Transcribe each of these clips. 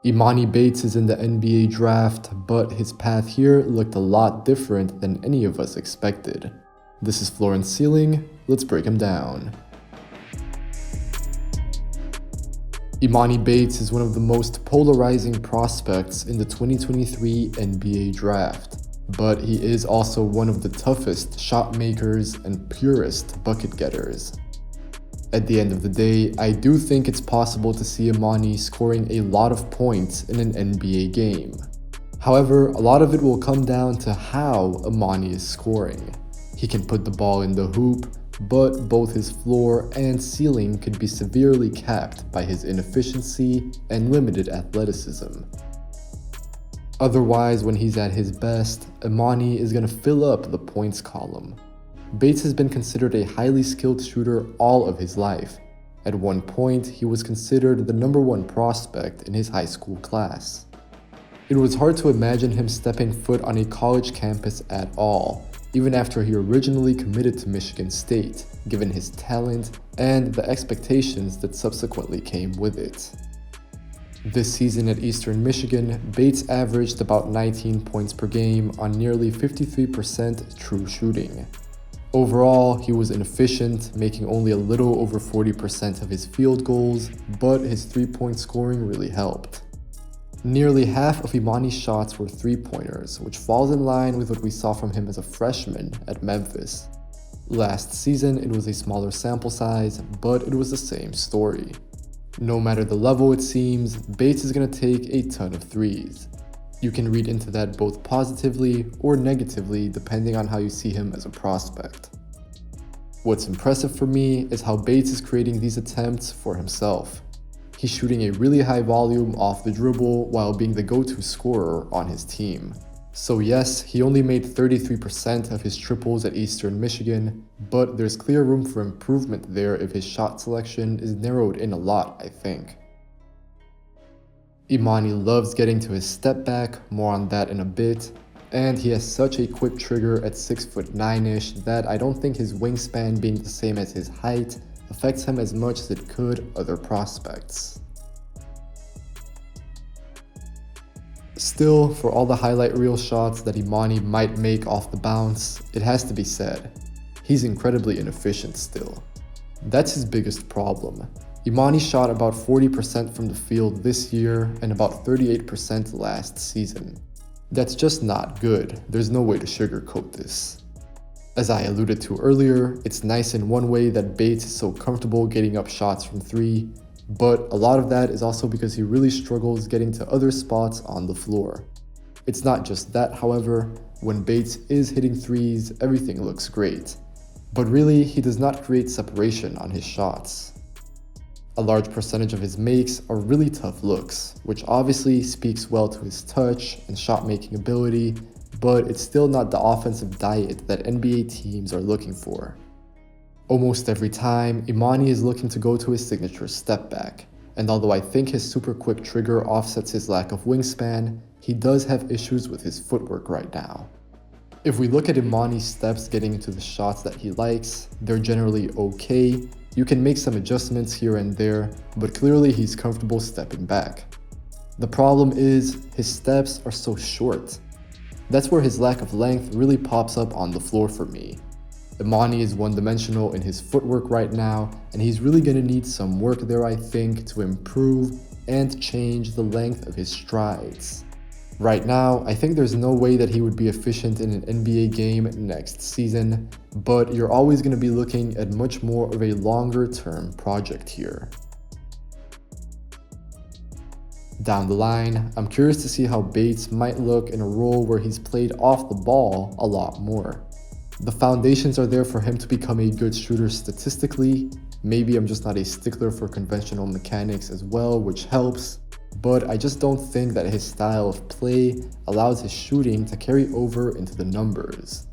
Emoni Bates is in the NBA draft, but his path here looked a lot different than any of us expected. This is Floor and Ceiling, let's break him down. Emoni Bates is one of the most polarizing prospects in the 2023 NBA draft, but he is also one of the toughest shot makers and purest bucket getters. At the end of the day, I do think it's possible to see Emoni scoring a lot of points in an NBA game. However, a lot of it will come down to how Emoni is scoring. He can put the ball in the hoop, but both his floor and ceiling could be severely capped by his inefficiency and limited athleticism. Otherwise, when he's at his best, Emoni is going to fill up the points column. Bates has been considered a highly skilled shooter all of his life. At one point, he was considered the #1 prospect in his high school class. It was hard to imagine him stepping foot on a college campus at all, even after he originally committed to Michigan State, given his talent and the expectations that subsequently came with it. This season at Eastern Michigan, Bates averaged about 19 points per game on nearly 53% true shooting. Overall, he was inefficient, making only a little over 40% of his field goals, but his three-point scoring really helped. Nearly half of Emoni's shots were three-pointers, which falls in line with what we saw from him as a freshman at Memphis. Last season, it was a smaller sample size, but it was the same story. No matter the level, it seems, Bates is going to take a ton of threes. You can read into that both positively or negatively depending on how you see him as a prospect. What's impressive for me is how Bates is creating these attempts for himself. He's shooting a really high volume off the dribble while being the go-to scorer on his team. So yes, he only made 33% of his triples at Eastern Michigan, but there's clear room for improvement there if his shot selection is narrowed in a lot, I think. Emoni loves getting to his step back, more on that in a bit, and he has such a quick trigger at 6'9"-ish that I don't think his wingspan being the same as his height affects him as much as it could other prospects. Still, for all the highlight reel shots that Emoni might make off the bounce, it has to be said, he's incredibly inefficient still. That's his biggest problem. Emoni shot about 40% from the field this year and about 38% last season. That's just not good, there's no way to sugarcoat this. As I alluded to earlier, it's nice in one way that Bates is so comfortable getting up shots from three, but a lot of that is also because he really struggles getting to other spots on the floor. It's not just that, however, when Bates is hitting threes, everything looks great. But really, he does not create separation on his shots. A large percentage of his makes are really tough looks, which obviously speaks well to his touch and shot-making ability, but it's still not the offensive diet that NBA teams are looking for. Almost every time, Emoni is looking to go to his signature step back, and although I think his super quick trigger offsets his lack of wingspan, he does have issues with his footwork right now. If we look at Emoni's steps getting into the shots that he likes, they're generally okay. You can make some adjustments here and there, but clearly he's comfortable stepping back. The problem is, his steps are so short. That's where his lack of length really pops up on the floor for me. Emoni is one-dimensional in his footwork right now, and he's really going to need some work there, I think, to improve and change the length of his strides. Right now, I think there's no way that he would be efficient in an NBA game next season, but you're always going to be looking at much more of a longer-term project here. Down the line, I'm curious to see how Bates might look in a role where he's played off the ball a lot more. The foundations are there for him to become a good shooter statistically. Maybe I'm just not a stickler for conventional mechanics as well, which helps. But I just don't think that his style of play allows his shooting to carry over into the numbers.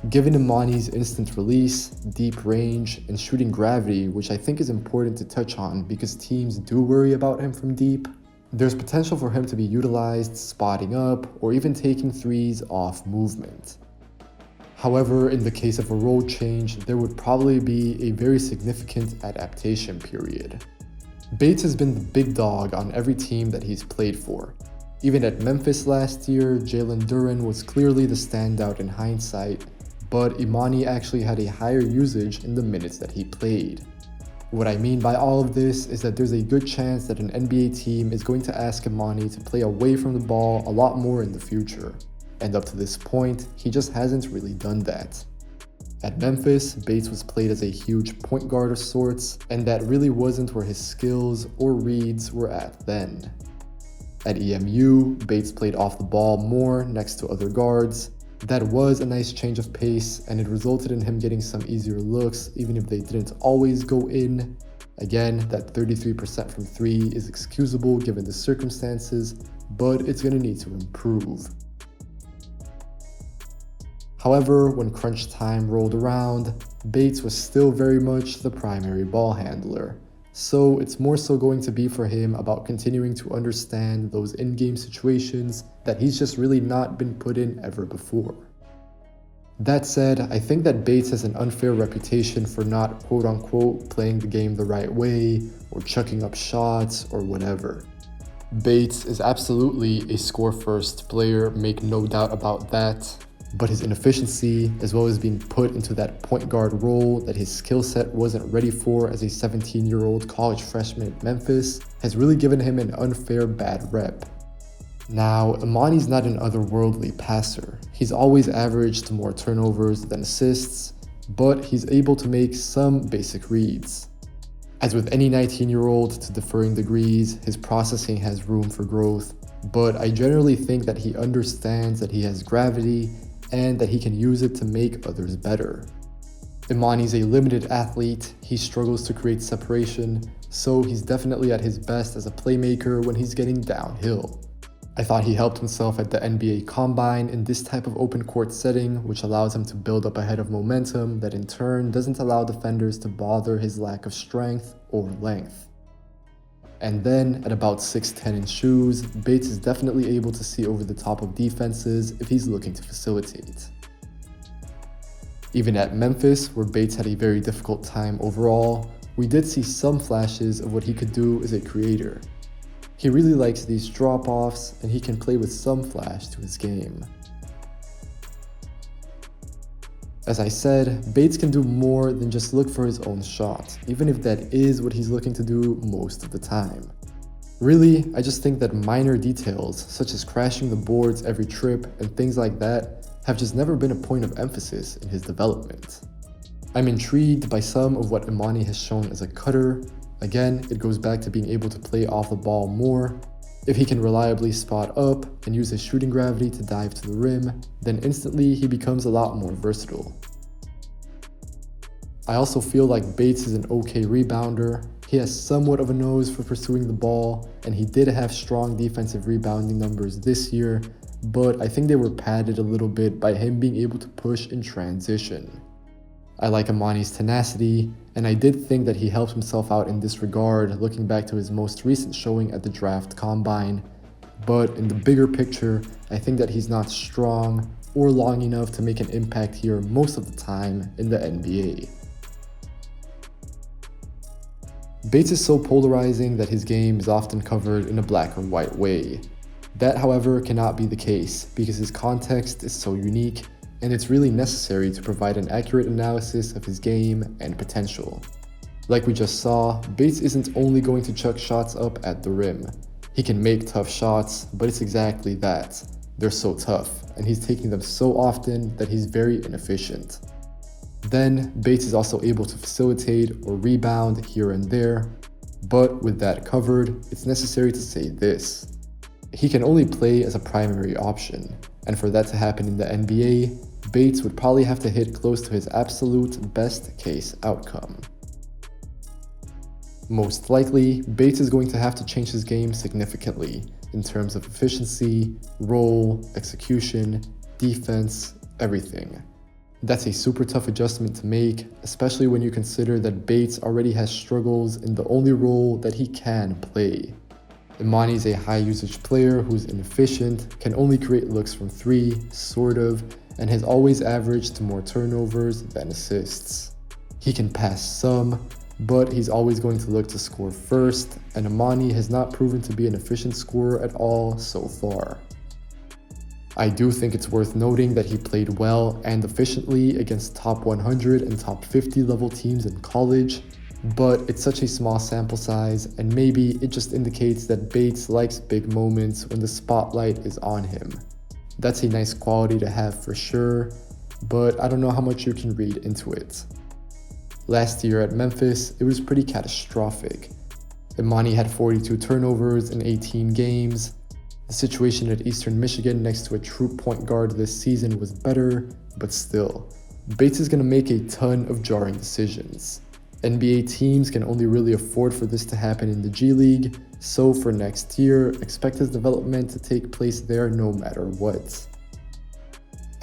Given Emoni's instant release, deep range, and shooting gravity, which I think is important to touch on because teams do worry about him from deep, there's potential for him to be utilized spotting up or even taking threes off movement. However, in the case of a role change, there would probably be a very significant adaptation period. Bates has been the big dog on every team that he's played for. Even at Memphis last year, Jalen Duren was clearly the standout in hindsight, but Emoni actually had a higher usage in the minutes that he played. What I mean by all of this is that there's a good chance that an NBA team is going to ask Emoni to play away from the ball a lot more in the future, and up to this point, he just hasn't really done that. At Memphis, Bates was played as a huge point guard of sorts, and that really wasn't where his skills or reads were at then. At EMU, Bates played off the ball more next to other guards. That was a nice change of pace, and it resulted in him getting some easier looks, even if they didn't always go in. Again, that 33% from 3 is excusable given the circumstances, but it's going to need to improve. However, when crunch time rolled around, Bates was still very much the primary ball handler. So it's more so going to be for him about continuing to understand those in-game situations that he's just really not been put in ever before. That said, I think that Bates has an unfair reputation for not quote-unquote playing the game the right way or chucking up shots or whatever. Bates is absolutely a score-first player, make no doubt about that. But his inefficiency, as well as being put into that point guard role that his skill set wasn't ready for as a 17-year-old college freshman at Memphis, has really given him an unfair bad rep. Now, Emoni's not an otherworldly passer. He's always averaged more turnovers than assists, but he's able to make some basic reads. As with any 19-year-old to differing degrees, his processing has room for growth, but I generally think that he understands that he has gravity and that he can use it to make others better. Emoni's a limited athlete, he struggles to create separation, so he's definitely at his best as a playmaker when he's getting downhill. I thought he helped himself at the NBA Combine in this type of open court setting, which allows him to build up a head of momentum that in turn doesn't allow defenders to bother his lack of strength or length. And then, at about 6'10" in shoes, Bates is definitely able to see over the top of defenses if he's looking to facilitate. Even at Memphis, where Bates had a very difficult time overall, we did see some flashes of what he could do as a creator. He really likes these drop-offs, and he can play with some flash to his game. As I said, Bates can do more than just look for his own shot, even if that is what he's looking to do most of the time. Really, I just think that minor details, such as crashing the boards every trip and things like that, have just never been a point of emphasis in his development. I'm intrigued by some of what Emoni has shown as a cutter. Again, it goes back to being able to play off the ball more. If he can reliably spot up and use his shooting gravity to dive to the rim, then instantly he becomes a lot more versatile. I also feel like Bates is an okay rebounder. He has somewhat of a nose for pursuing the ball, and he did have strong defensive rebounding numbers this year, but I think they were padded a little bit by him being able to push in transition. I like Emoni's tenacity, and I did think that he helped himself out in this regard looking back to his most recent showing at the draft combine, but in the bigger picture, I think that he's not strong or long enough to make an impact here most of the time in the NBA. Bates is so polarizing that his game is often covered in a black or white way. That, however, cannot be the case because his context is so unique, and it's really necessary to provide an accurate analysis of his game and potential. Like we just saw, Bates isn't only going to chuck shots up at the rim. He can make tough shots, but it's exactly that. They're so tough, and he's taking them so often that he's very inefficient. Then, Bates is also able to facilitate or rebound here and there, but with that covered, it's necessary to say this. He can only play as a primary option, and for that to happen in the NBA, Bates would probably have to hit close to his absolute best case outcome. Most likely, Bates is going to have to change his game significantly in terms of efficiency, role, execution, defense, everything. That's a super tough adjustment to make, especially when you consider that Bates already has struggles in the only role that he can play. Emoni is a high usage player who's inefficient, can only create looks from 3, sort of, and has always averaged more turnovers than assists. He can pass some, but he's always going to look to score first, and Emoni has not proven to be an efficient scorer at all so far. I do think it's worth noting that he played well and efficiently against top 100 and top 50 level teams in college, but it's such a small sample size, and maybe it just indicates that Bates likes big moments when the spotlight is on him. That's a nice quality to have for sure, but I don't know how much you can read into it. Last year at Memphis, it was pretty catastrophic. Emoni had 42 turnovers in 18 games. The situation at Eastern Michigan next to a true point guard this season was better, but still, Bates is going to make a ton of jarring decisions. NBA teams can only really afford for this to happen in the G League, so for next year, expect his development to take place there no matter what.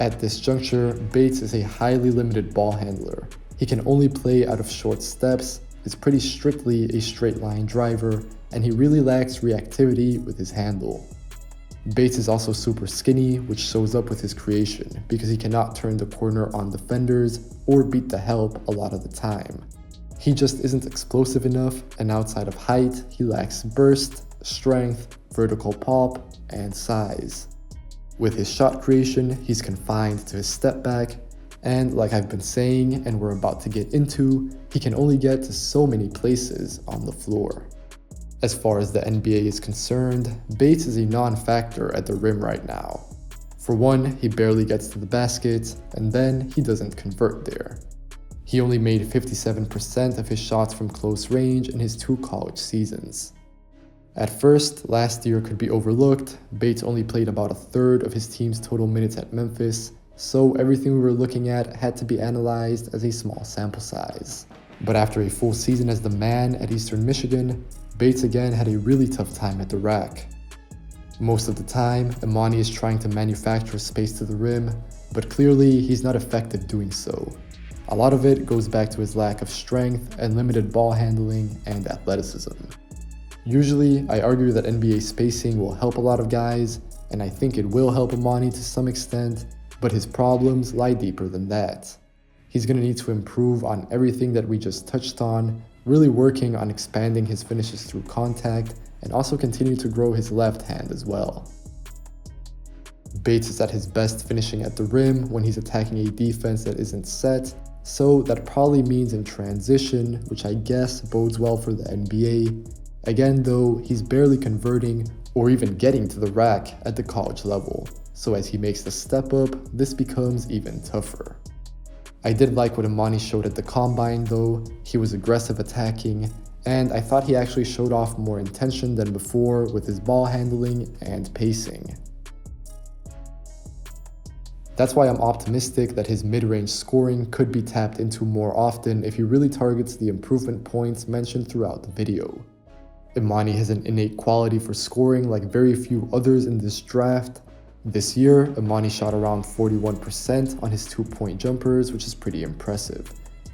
At this juncture, Bates is a highly limited ball handler. He can only play out of short steps, is pretty strictly a straight line driver, and he really lacks reactivity with his handle. Bates is also super skinny, which shows up with his creation, because he cannot turn the corner on defenders or beat the help a lot of the time. He just isn't explosive enough, and outside of height, he lacks burst, strength, vertical pop, and size. With his shot creation, he's confined to his step back, and like I've been saying and we're about to get into, he can only get to so many places on the floor. As far as the NBA is concerned, Bates is a non-factor at the rim right now. For one, he barely gets to the basket, and then he doesn't convert there. He only made 57% of his shots from close range in his 2 college seasons. At first, last year could be overlooked. Bates only played about a third of his team's total minutes at Memphis, so everything we were looking at had to be analyzed as a small sample size. But after a full season as the man at Eastern Michigan, Bates again had a really tough time at the rack. Most of the time, Emoni is trying to manufacture space to the rim, but clearly he's not effective doing so. A lot of it goes back to his lack of strength and limited ball handling and athleticism. Usually, I argue that NBA spacing will help a lot of guys, and I think it will help Emoni to some extent, but his problems lie deeper than that. He's going to need to improve on everything that we just touched on, really working on expanding his finishes through contact, and also continue to grow his left hand as well. Bates is at his best finishing at the rim when he's attacking a defense that isn't set, so that probably means in transition, which I guess bodes well for the NBA. Again though, he's barely converting or even getting to the rack at the college level, so as he makes the step up, this becomes even tougher. I did like what Emoni showed at the combine though. He was aggressive attacking, and I thought he actually showed off more intention than before with his ball handling and pacing. That's why I'm optimistic that his mid-range scoring could be tapped into more often if he really targets the improvement points mentioned throughout the video. Emoni has an innate quality for scoring like very few others in this draft. This year, Emoni shot around 41% on his 2-point jumpers, which is pretty impressive.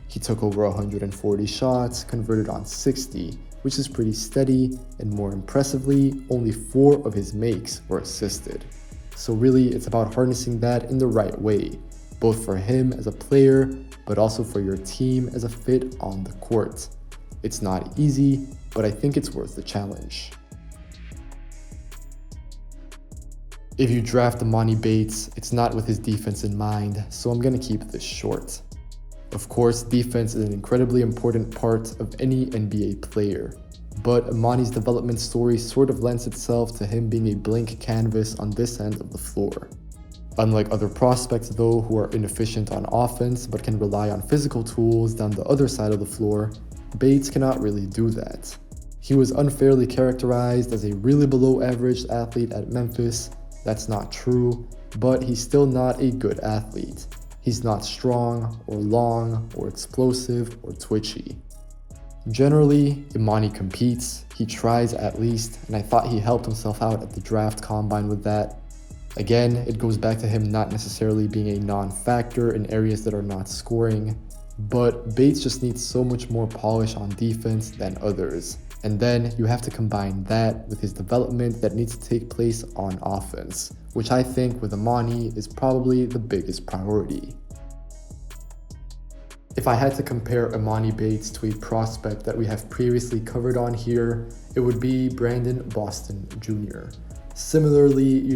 He took over 140 shots, converted on 60, which is pretty steady, and more impressively, only 4 of his makes were assisted. So really, it's about harnessing that in the right way, both for him as a player, but also for your team as a fit on the court. It's not easy, but I think it's worth the challenge. If you draft Emoni Bates, it's not with his defense in mind, so I'm gonna keep this short. Of course, defense is an incredibly important part of any NBA player, but Emoni's development story sort of lends itself to him being a blank canvas on this end of the floor. Unlike other prospects though, who are inefficient on offense but can rely on physical tools down the other side of the floor, Bates cannot really do that. He was unfairly characterized as a really below average athlete at Memphis. That's not true, but he's still not a good athlete. He's not strong, or long, or explosive, or twitchy. Generally, Emoni competes, he tries at least, and I thought he helped himself out at the draft combine with that. Again, it goes back to him not necessarily being a non-factor in areas that are not scoring, but Bates just needs so much more polish on defense than others. And then you have to combine that with his development that needs to take place on offense, which I think with Emoni is probably the biggest priority. If I had to compare Emoni Bates to a prospect that we have previously covered on here, it would be Brandon Boston Jr. Similarly,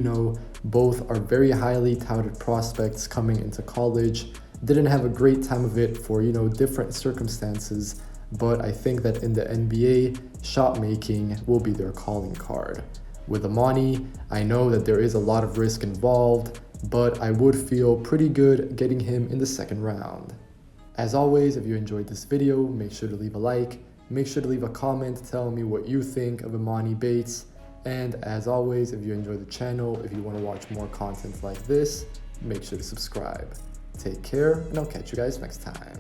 both are very highly touted prospects coming into college. Didn't have a great time of it for, different circumstances, but I think that in the NBA, shot making will be their calling card. With Emoni, I know that there is a lot of risk involved, but I would feel pretty good getting him in the second round. As always, if you enjoyed this video, make sure to leave a like, make sure to leave a comment telling me what you think of Emoni Bates, and as always, if you enjoy the channel, if you want to watch more content like this, make sure to subscribe. Take care, and I'll catch you guys next time.